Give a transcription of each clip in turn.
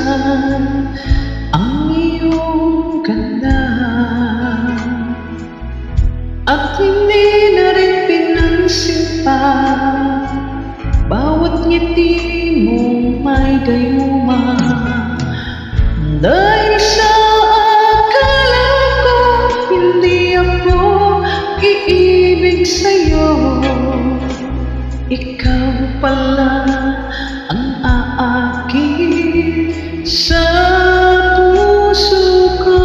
minsan ang iyong ganda, at hindi na rin pinansin pa bawat ngiti mong may gayuma. Dahil sa akala ko hindi ako iibig sa'yo, ikaw pala ang aakit sa puso ko.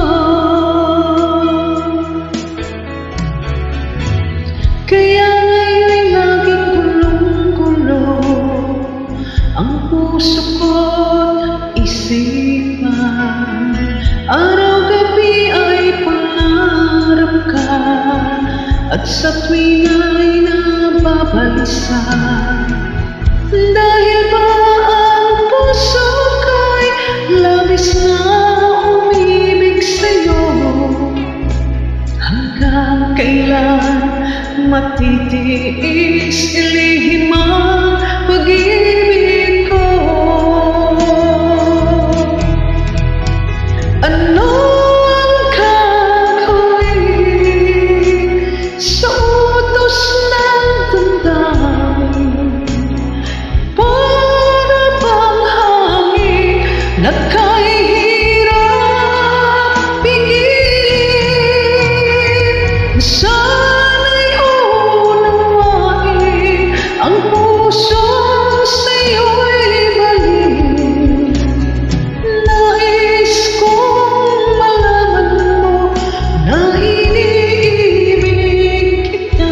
Kaya ngayon'y laging gulong-gulong ang puso ko't isipan. Araw-gabi ay pangarap ka, at sa tuwin ay nababalisa. Dahil ba ang puso ko'y labis na umibig sa'yo, hanggang kailan matitiis ilihim ang pag-ibig ko? Ano ang gagawin sa utos ng damdamin? Para bang hangin na kahirap pigilin? Sana'y unawain ang puso sa'yo'y balik. Nais kong malaman mo na iniibig kita.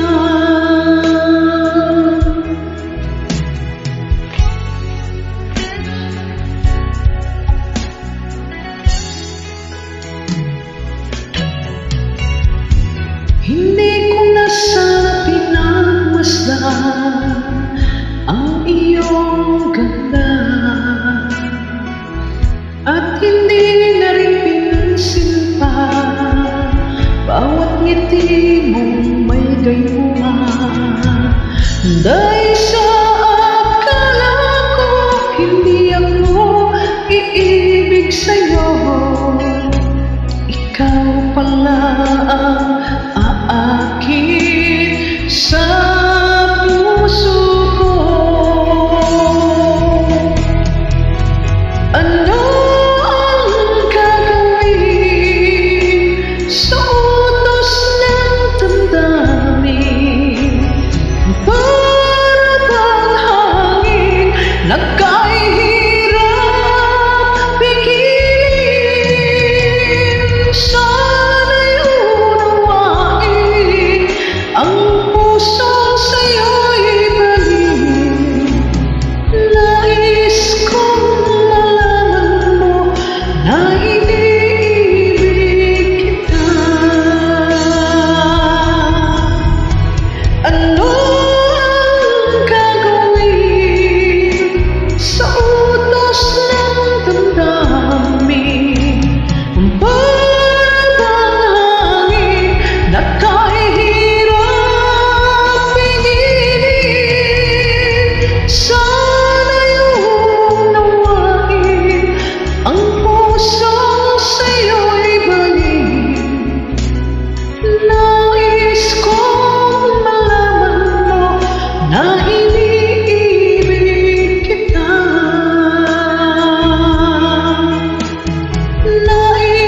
Hindi ko na sana pinagmasdan ang iyong ganda, at hindi na rin pinansin pa bawat ngiti mong may gayuma. Dahil sa akala ko hindi ako iibig sa'yo, ikaw pala ang aakit sa puso ko. Ano ang gagawin sa utos ng damdamin? Para bang hangin na kahirap pigilin? Sana'y unawain ang puso sa'yo'y balik. Nais kong malaman mo na iniibig kita. Ano ang gagawin sa utos ng damdamin? Para bang hangin na kahirap pigilin? Sana'y unawain ang puso sa'yo'y balik. Nais kong malaman mo na iniibig kita. Nais